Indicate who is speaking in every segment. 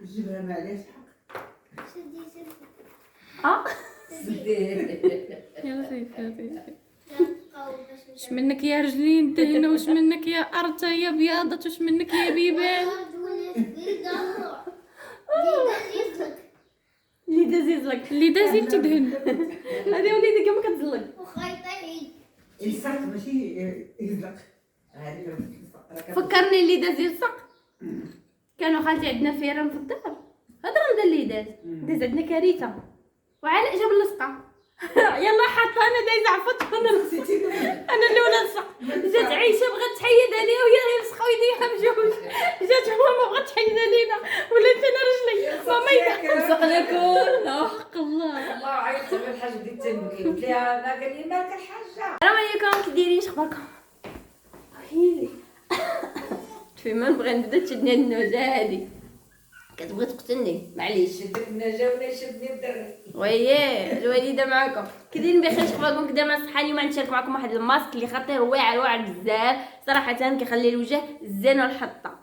Speaker 1: جيبها معليش
Speaker 2: يلا سيدي وش منك يا رجلين دهنة، وش منك يا أرتا يا بياضة، وش منك يا بيبان. اللي دازيزلك اللي دازيز تدهن. هذه وليدك ما كتزلق.
Speaker 1: يلصق ماشي يزلق.
Speaker 2: فكرني اللي داز يلصق. كانوا خالتي عندنا فيران في الدار، هضره ندا اللي داز عندنا كارثه وعلاء جاب اللصقه. يلا حاطه انا دايزه عفط انا اللي ولا لصق. جات عيشه بغات تحيد عليها وهي غير لصقه ويديها بجوج. جات ماما بغات تحيد علينا ولات انا رجلي ماما لصقنا كلنا حق الله.
Speaker 3: الله عيطت على الحاج بديت تنبكي قلت لها ما قال لي مالك الحاجه.
Speaker 2: السلام عليكم، كي دايرين؟ شخباركم؟ ويلي فيما نبغي نبدا تشدني النوجه هادي كتبغي تقتلني معليش.
Speaker 3: شدك النجا ولا شدني الدري.
Speaker 2: وياه الوالده معكم كي دايرين؟ بخير شخباركم؟ كدا مع الصحه. اليوم غنشارك معكم واحد الماسك اللي خطير واعر بزاف صراحه، كيخلي الوجه زين والحطه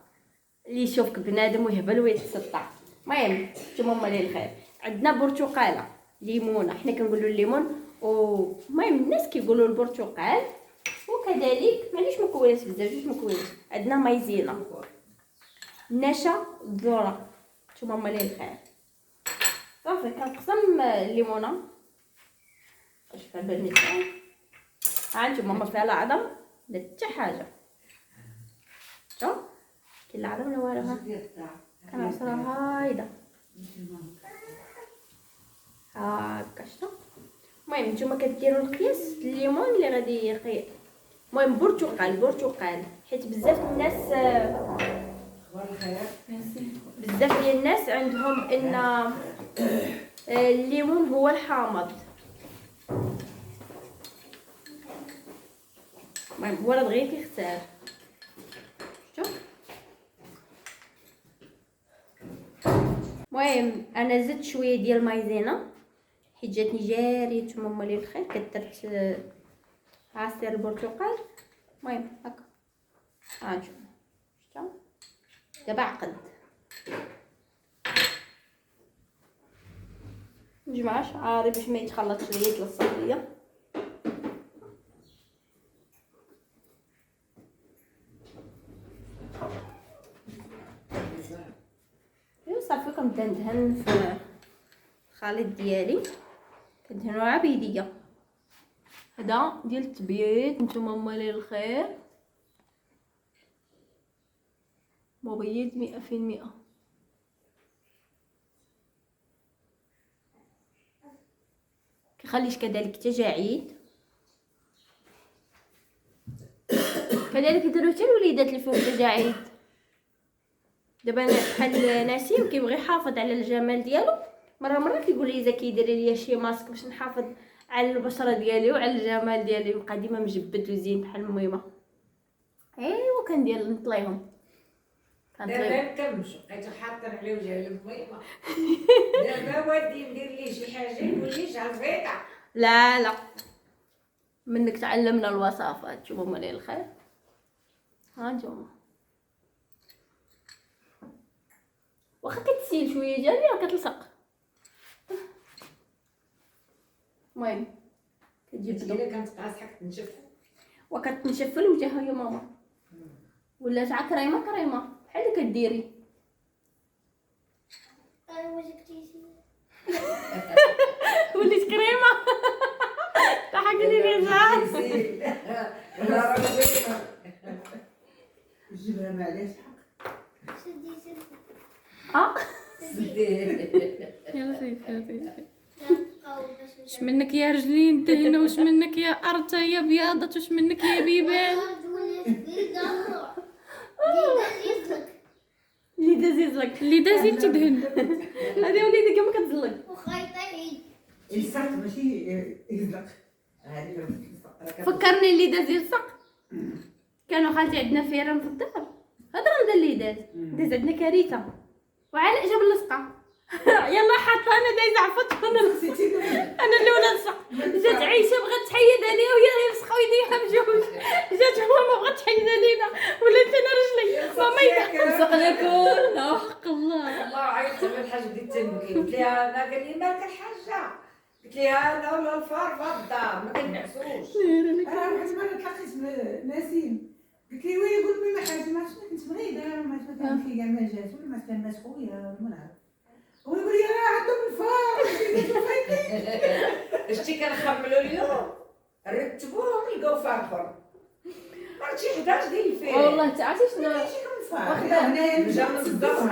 Speaker 2: اللي يشوفك بنادم ويهبل ويتسطع. المهم نتوما لي الخير. عندنا برتقاله ليمونه، حنا كنقولوا الليمون المهم الناس كيقولوا البرتقال، وكذلك معليش مكونات بزاف، جوج مكونات. عندنا مايزينا، نشا، الذره. نتوما لي الخير. صافي كنقسم الليمونه واش فيها البني تاعي. ها نتوما ما فيها لا عظم لا حتى حاجه. شوف كاين لا عظم لا والو. ها كنعصرها هايدا هاكا. شتو المهم نتوما كديروا القياس الليمون اللي غادي يقي. المهم برتقال حيت بزاف الناس
Speaker 3: اخبار الخير.
Speaker 2: بزاف ديال الناس عندهم ان الليمون هو الحامض. المهم هو راه دغيا كيختار. شوف المهم انا زدت شويه ديال مايزينا حيت جاتني جاريه. نتوما مالي الخير كثرت عصير البرتقال. المهم هكا ها نشوف شفتوا دابا عقد. نجمع شعاري باش ما يتخلطش ليا يتلصق ليا. ايوا صافي كنبدا ندهن في الخليط ديالي. كندهنوها بيديا. هذا ديال التبييض. نتوما مالي الخير مبيض 100%. كيخليش كذلك تجاعيد. كذلك يديروا حتى الوليدات اللي فيهم تجاعيد. دابا بحال نسيم كيبغي يحافظ على الجمال ديالو، مره كيقول لي اذا كيديري ليا شي ماسك باش نحافظ على البشره ديالي وعلى الجمال ديالي يبقى ديما مجبد وزين بحال الميمه. ايوا كندير نطليهم
Speaker 3: دابا مكمش بقيتو حاطين على وجه الميمه. دابا ودي ندير ليه شي حاجه يقول لي شعر بيضه.
Speaker 2: لا منك تعلمنا الوصفات. شوفوا مالي الخير. ها نتوما واخا كتسيل شويه ديالي راه كتلصق. المهم كتجيب
Speaker 3: كتجي كنتقاس حق تنشف
Speaker 2: وكتنشف الوجه يا ماما، ولا تاع كريمه بحال اللي كديري.
Speaker 4: وجهك تيسير.
Speaker 2: وليت كريمه ضحكتي لي زعل.
Speaker 1: جيبها معليش
Speaker 2: يلا سيدي وش منك يا رجلين دهنة، وش منك يا أرتا يا بياضة، وش منك يا بيبان. اللي دازيزلك اللي دازيز تدهن. هذه وليدك ما كتزلق.
Speaker 1: يلصق ماشي يزلق.
Speaker 2: فكرني اللي داز يلصق. كانوا خالتي عندنا فيران في الدار، هضره ندا اللي داز عندنا كارثه وعلاء جاب اللصقه. يلا حاطه انا دايزه عفط انا اللي ولا لصق. جات عيشه بغات تحيد عليها وهي غير لصقه ويديها بجوج. جات ماما بغات تحيد علينا ولات انا رجلي ماما وسقنا كلنا حق الله.
Speaker 3: الله عيطت على الحاجه ديال التنبكي قلت لها انا، قال لي مالك الحاجه؟ قلت لها انا ولا الفار في الدار ما كنعسوش.
Speaker 1: انا واحد المره تلاقيت بنسيم قلت لي ويلي قول لي ما حاجه ما عرفتش كنت مريضه ما كان في كاع ما جات ولا ما كان مات خويا ما نعرف. هو يقول لي راه عندهم الفار.
Speaker 3: شتي كنخملوا اليوم رتبوهم لقاو فار اخر. عرفتي 11 ديال الفيل.
Speaker 2: والله انت عرفتي شنو
Speaker 1: واخدا هنايا
Speaker 3: جا من الزنقه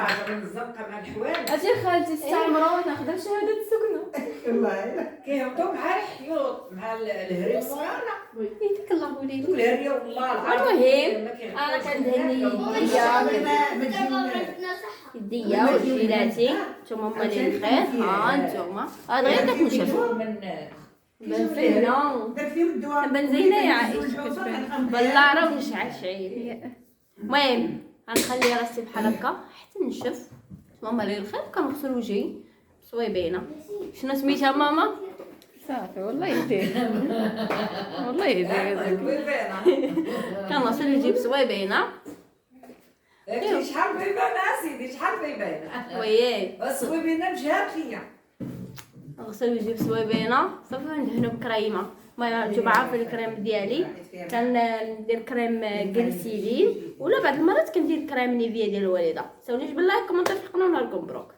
Speaker 3: مع الحوال
Speaker 2: عرفتي خالتي استعمروا ناخذ شهاده السكنه.
Speaker 1: والله
Speaker 3: كيهبطوا مع الحيوط مع الهري ورانا.
Speaker 2: يديك الله وليدي.
Speaker 3: الهري والله
Speaker 2: المهم،
Speaker 3: ما
Speaker 2: انا
Speaker 3: كيهبطوش.
Speaker 2: كندهني يديا وجيلاتي نتوما هما اللي الخير. ها نتوما هذا غير داك نشوف بان فينا
Speaker 1: درت لهم الدواء
Speaker 2: بان زينه يا عائشه كتبان والله راه ونشعل شعيب. المهم غنخلي راسي بحال هكا حتى نشف. ماما اللي الخير كنغسل وجهي صويبينه. شنو سميتها ماما؟ صافي والله يدير والله يدير كنغسل وجهي بصويبينه.
Speaker 3: شحال بيبان اسيدي شحال بيبان
Speaker 2: وياه
Speaker 3: الصويبينه مجهات ليا.
Speaker 2: نغسل وجهي بصويبينه صافي ندهنو بكريمه. المهم نتوما عارفين الكريم ديالي كندير كريم جليسيرين ولا بعض المرات كندير كريم نيفيا ديال الوالده. ساوليش بالله كومونتير في القناه ونهاركم مبروك.